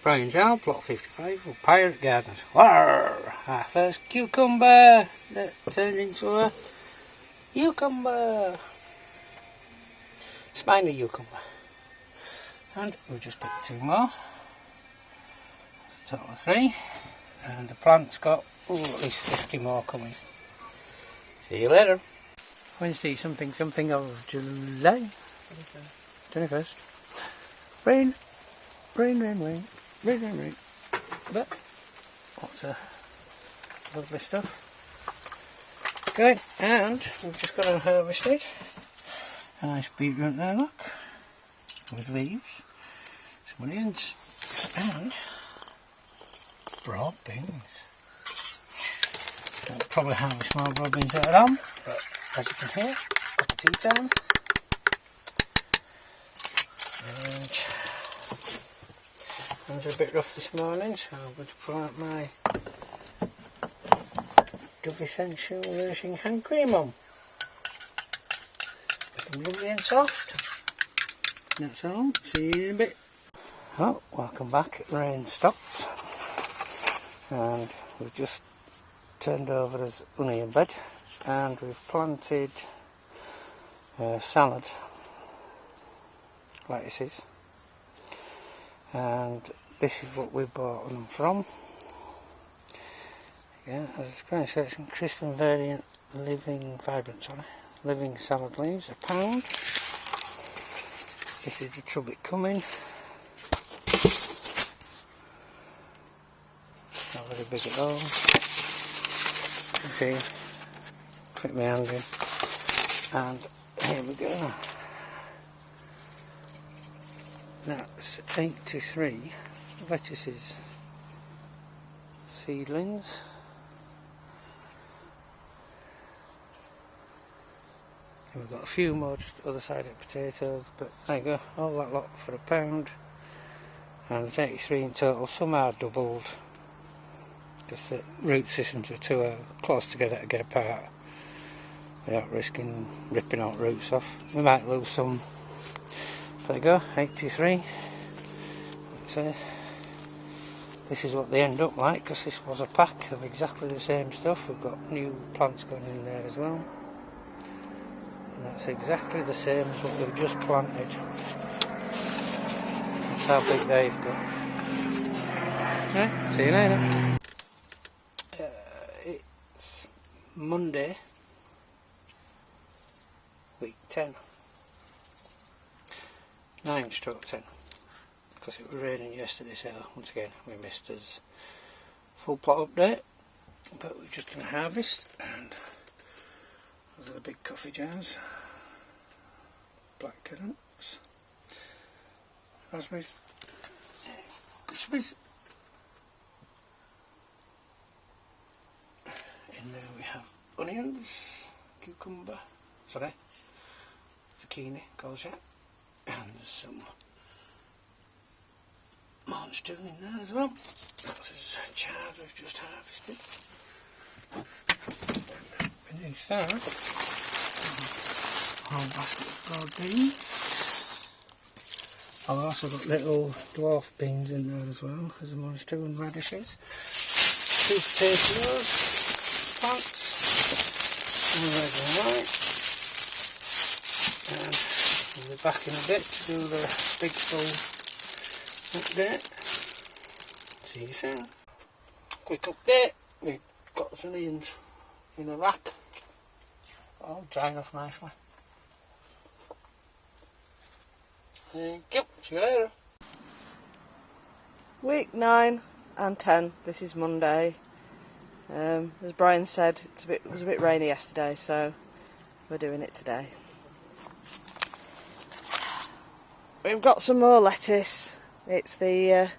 Brian Jowl, plot 55 of Pirate Gardens. Warr! Our first cucumber that turned into a cucumber. Spiny cucumber. And we've just picked 2 more. Total of 3. And the plant's got at least 50 more coming. See you later. Wednesday something of July 21st. Rain. But lots of lovely stuff. Good, and we've just got unharvested a nice beetroot there, look, with leaves, some onions, and broad beans. I'll probably harvest more broad beans later on, but as you can hear, got tea time. And hands are a bit rough this morning, so I'm going to pull out my Dove Essential Nourishing Hand Cream on. Make them lovely and soft. That's all. See you in a bit. Hello, welcome back. Rain stopped, and we've just turned over this onion bed, and we've planted salad lettuces, and this is what we bought them from. Yeah, as I was going to say, some crisp and vibrant living salad leaves, £1. This is the trouble coming. Not very big at all. You can see, put my hand in, and here we go. That's 83 lettuces, seedlings. And we've got a few more just the other side of potatoes, but there you go, all that lot for £1. And there's 83 in total. Some are doubled because the root systems are too close together to get apart without risking ripping out roots off. We might lose some. There you go, 83. So this is what they end up like, because this was a pack of exactly the same stuff. We've got new plants going in there as well. And that's exactly the same as what we've just planted. That's how big they've got. Right, see you later. It's Monday, week 10. 9/10, because it was raining yesterday, so once again we missed his full plot update, but we're just going to harvest. And those are the big coffee jars, black currants, raspberries, gooseberries. In there we have onions, cucumber, zucchini, courgette. And there's some mulch too in there as well. That's his chard we've just harvested. And beneath that, a whole basket of broad beans. I've also got little dwarf beans in there as well, as a mulch too, and radishes. 2 potatoes, plants, and red and white. And we'll be back in a bit to do the big full update. See you soon. Quick update, we've got some onions in a rack, all drying off nicely. Thank you, see you later. Week 9 and 10, this is Monday. As Brian said, it was a bit rainy yesterday, so we're doing it today. We've got some more lettuce. It's the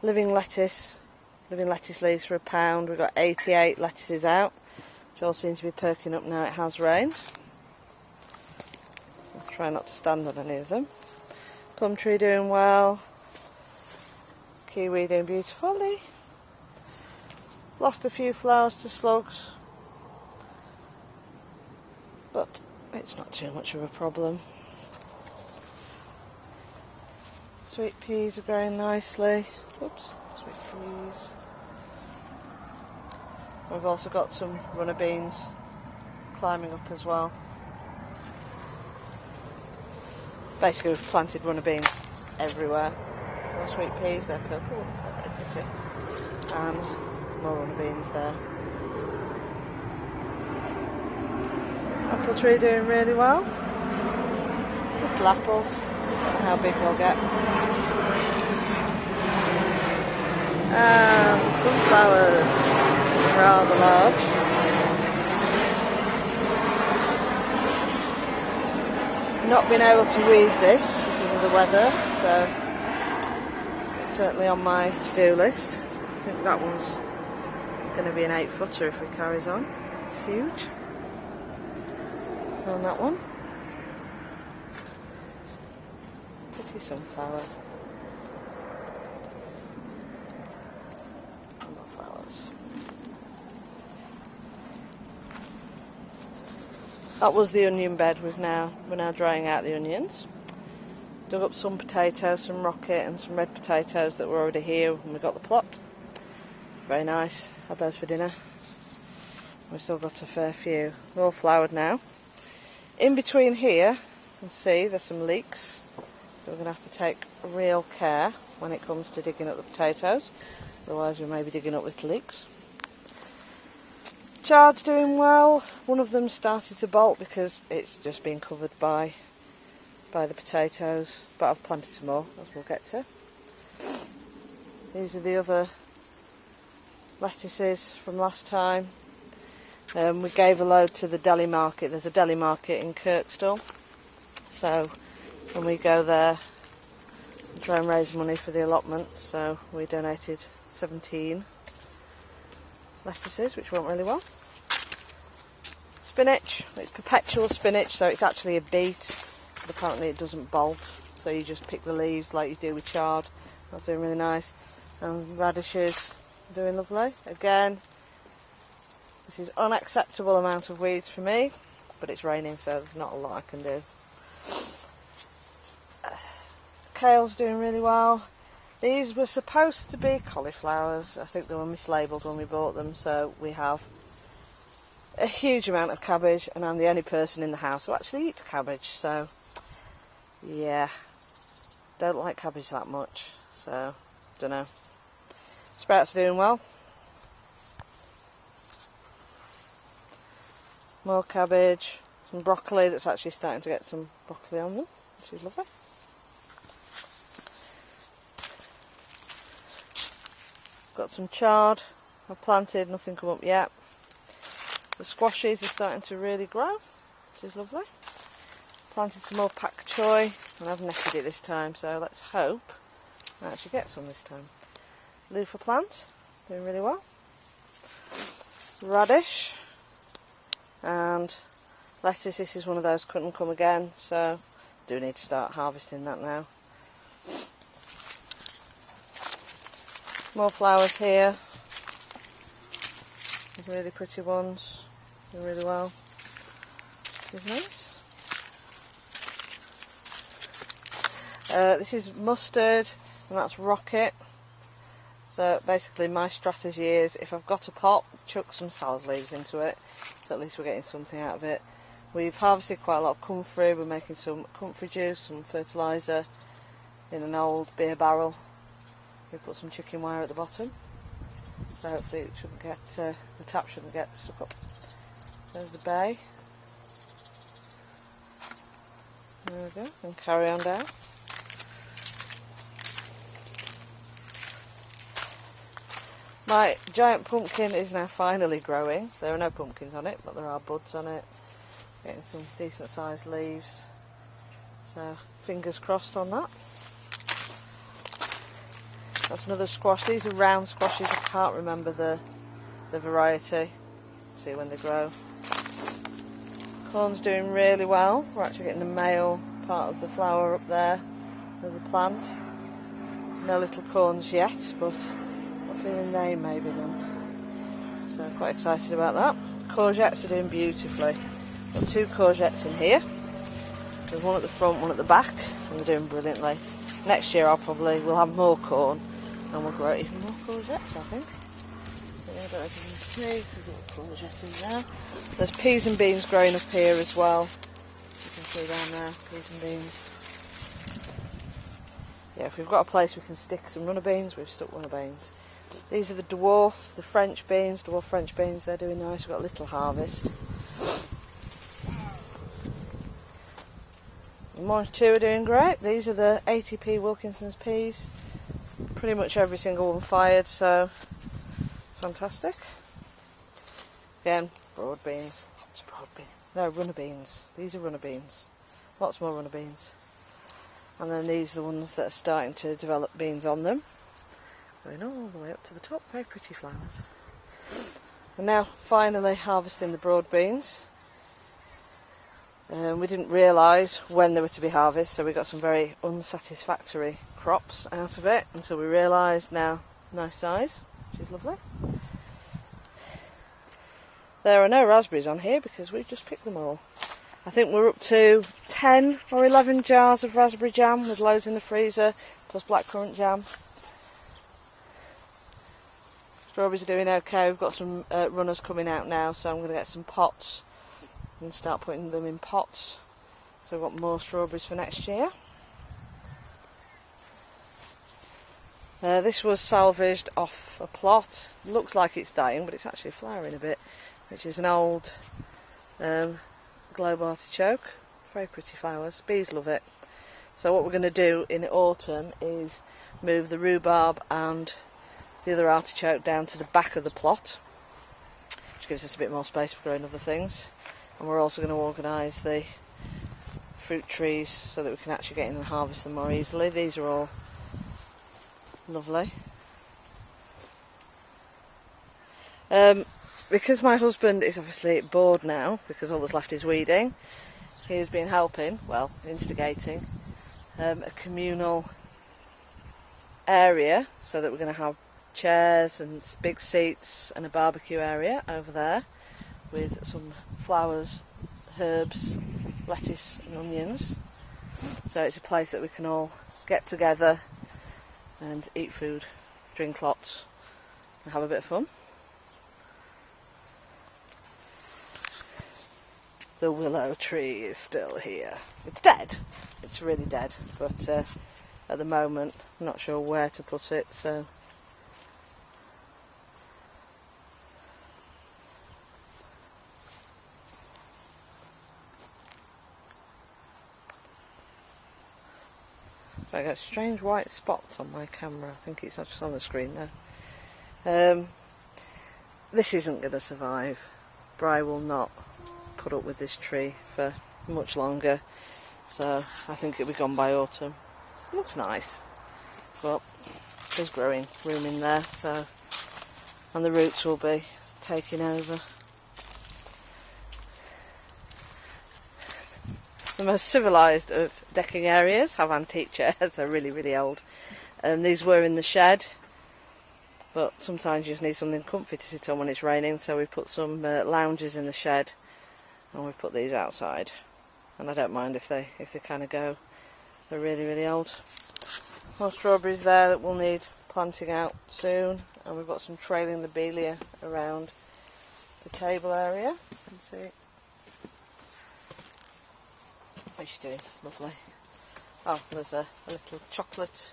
living lettuce leaves for £1. We've got 88 lettuces out, which all seem to be perking up now it has rained. I'll try not to stand on any of them. Plum tree doing well. Kiwi doing beautifully. Lost a few flowers to slugs, but it's not too much of a problem. Sweet peas are growing nicely. Oops, sweet peas. We've also got some runner beans climbing up as well. Basically we've planted runner beans everywhere. More sweet peas, they're purple ones, they're very pretty. And more runner beans there. Apple tree doing really well. Little apples, don't know how big they'll get. And sunflowers, rather large. Not been able to weed this because of the weather, so it's certainly on my to-do list. I think that one's going to be an 8-footer if it carries on. It's huge. And that one. Pretty sunflower. And more flowers. That was the onion bed. We're now drying out the onions. Dug up some potatoes, some rocket and some red potatoes that were already here when we got the plot. Very nice. Had those for dinner. We've still got a fair few. They're all flowered now. In between here, you can see there's some leeks. So we're going to have to take real care when it comes to digging up the potatoes. Otherwise we may be digging up little leeks. Chard's doing well. One of them started to bolt because it's just been covered by the potatoes. But I've planted some more, as we'll get to. These are the other lettuces from last time. We gave a load to the deli market. There's a deli market in Kirkstall. So when we go there, we try and raise money for the allotment. So we donated 17 lettuces, which went really well. Spinach, it's perpetual spinach, so it's actually a beet, but apparently it doesn't bolt. So you just pick the leaves like you do with chard. That's doing really nice. And radishes, doing lovely. Again, this is unacceptable amount of weeds for me, but it's raining, so there's not a lot I can do. Kale's doing really well. These were supposed to be cauliflowers. I think they were mislabelled when we bought them, so we have a huge amount of cabbage, and I'm the only person in the house who actually eats cabbage, so yeah, don't like cabbage that much, so don't know. Sprouts are doing well. More cabbage, some broccoli that's actually starting to get some broccoli on them, which is lovely. Got some chard I've planted, nothing come up yet. The squashes are starting to really grow, which is lovely. Planted some more pak choy, and I've netted it this time, so let's hope I actually get some this time. Loofah plant, doing really well. Radish. And lettuce, this is one of those couldn't come again, so do need to start harvesting that now. More flowers here. These really pretty ones, doing really well. Which is nice. This is mustard, and that's rocket. So basically my strategy is, if I've got a pot, chuck some salad leaves into it, so at least we're getting something out of it. We've harvested quite a lot of comfrey. We're making some comfrey juice, some fertiliser in an old beer barrel. We put some chicken wire at the bottom, so hopefully it shouldn't get, the tap shouldn't get stuck up. There's the bay. There we go, and carry on down. My giant pumpkin is now finally growing. There are no pumpkins on it, but there are buds on it. Getting some decent sized leaves. So fingers crossed on that. That's another squash. These are round squashes. I can't remember the variety. See when they grow. Corn's doing really well. We're actually getting the male part of the flower up there of the plant. There's no little corns yet, but feeling they may be them. So quite excited about that. Courgettes are doing beautifully. Got 2 courgettes in here. There's one at the front, one at the back, and they're doing brilliantly. Next year we'll have more corn, And we'll grow even more courgettes, I think. So I don't know if you can see, there's a little courgette in there. There's peas and beans growing up here as well. You can see down there, peas and beans. Yeah, if we've got a place we can stick some runner beans, we've stuck runner beans. These are the dwarf French beans, they're doing nice. We've got a little harvest. And 1 or 2 are doing great. These are the 80p Wilkinson's peas. Pretty much every single one fired, so fantastic. Again, broad beans, lots of broad beans. No, runner beans. These are runner beans. Lots more runner beans. And then these are the ones that are starting to develop beans on them. Going all the way up to the top, very pretty flowers. And now finally harvesting the broad beans. We didn't realise when they were to be harvested, so we got some very unsatisfactory crops out of it until we realised now, nice size, which is lovely. There are no raspberries on here because we've just picked them all. I think we're up to 10 or 11 jars of raspberry jam with loads in the freezer, plus blackcurrant jam. Strawberries are doing okay. We've got some runners coming out now, so I'm going to get some pots and start putting them in pots. So we've got more strawberries for next year. This was salvaged off a plot. Looks like it's dying, but it's actually flowering a bit, which is an old globe artichoke. Very pretty flowers. Bees love it. So what we're going to do in autumn is move the rhubarb and the other artichoke down to the back of the plot, which gives us a bit more space for growing other things. And we're also going to organise the fruit trees so that we can actually get in and harvest them more easily. These are all lovely. Because my husband is obviously bored now, because all that's left is weeding, he has been helping, well, instigating, a communal area so that we're going to have chairs and big seats and a barbecue area over there with some flowers, herbs, lettuce and onions. So it's a place that we can all get together and eat food, drink lots and have a bit of fun. The willow tree is still here. It's dead. It's really dead, but at the moment I'm not sure where to put it, so I got strange white spots on my camera. I think it's not just on the screen there. This isn't going to survive. Bri will not put up with this tree for much longer, so I think it'll be gone by autumn. It looks nice, but there's growing room in there, so, and the roots will be taking over. The most civilised of decking areas have antique chairs. They're really, really old. These were in the shed, but sometimes you just need something comfy to sit on when it's raining, so we put some lounges in the shed and we put these outside. And I don't mind if they kind of go. They're really, really old. More strawberries there that will need planting out soon, and we've got some trailing lobelia around the table area. You can see. What's she doing? Lovely. Oh, there's a little chocolate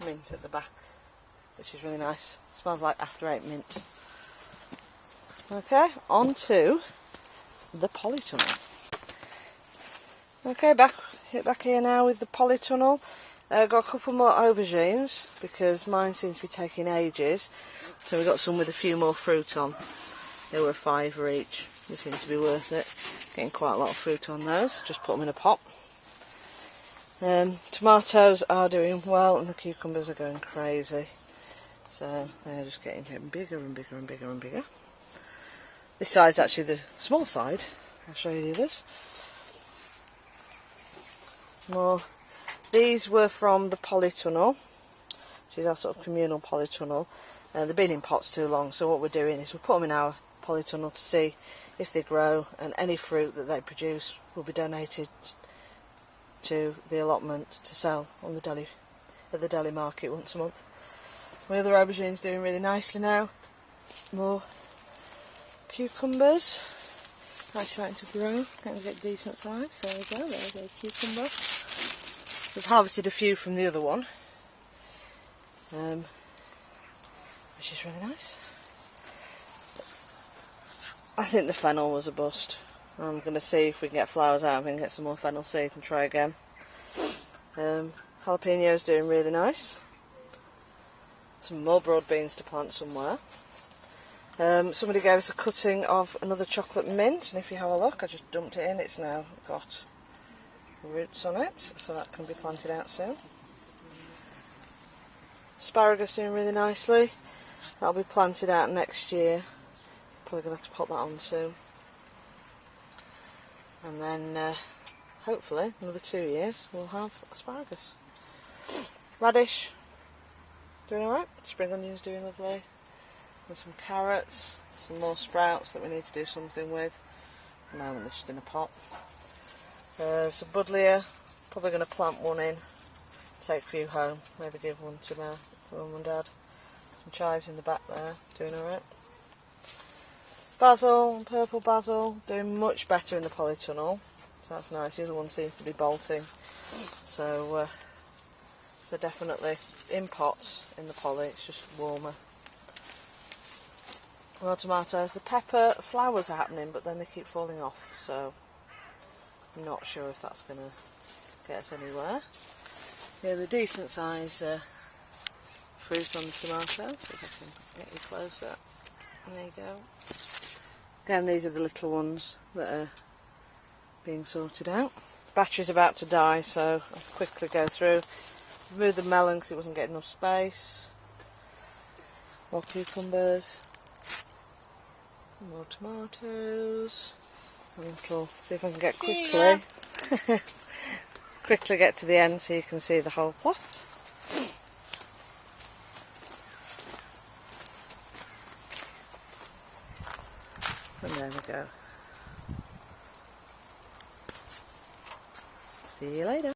mint at the back, which is really nice. Smells like after 8 mint. Okay, on to the polytunnel. Okay, back here now with the polytunnel. Got a couple more aubergines because mine seems to be taking ages. So we've got some with a few more fruit on. They were $5 each. They seem to be worth it. Getting quite a lot of fruit on those. Just put them in a pot. Tomatoes are doing well and the cucumbers are going crazy. So they're just getting bigger and bigger and bigger and bigger. This side's actually the small side. I'll show you the others. More. These were from the polytunnel, which is our sort of communal polytunnel. They've been in pots too long, so what we're doing is we put them in our polytunnel to see if they grow, and any fruit that they produce will be donated to the allotment to sell on the deli, at the deli market once a month. My other aubergine's doing really nicely now. More cucumbers. Nice starting to grow, going to get decent size. There we go, there's a cucumber. We've harvested a few from the other one, which is really nice. I think the fennel was a bust. I'm going to see if we can get flowers out of it and get some more fennel seed and try again. Jalapeno's doing really nice. Some more broad beans to plant somewhere. Somebody gave us a cutting of another chocolate mint, and if you have a look, I just dumped it in. It's now got roots on it, so that can be planted out soon. Asparagus doing really nicely. That'll be planted out next year. Probably going to have to pop that on soon. And then hopefully another 2 years we'll have asparagus. Radish doing alright. Spring onions doing lovely. And some carrots, some more sprouts that we need to do something with. At the moment they're just in a pot. Some buddleia, probably going to plant one in, take a few home, maybe give one to mum and dad. Some chives in the back there, doing alright. Basil, purple basil, doing much better in the polytunnel, so that's nice. The other one seems to be bolting, so definitely in pots in the poly, it's just warmer. More tomatoes. The pepper flowers are happening, but then they keep falling off, so I'm not sure if that's going to get us anywhere. Yeah, the decent size fruit on the tomatoes. See if I can get you closer. There you go. Again, these are the little ones that are being sorted out. The battery's about to die, so I'll quickly go through. Remove the melon because it wasn't getting enough space. More cucumbers. More tomatoes. A little, see if I can get quickly get to the end so you can see the whole plot. And there we go. See you later.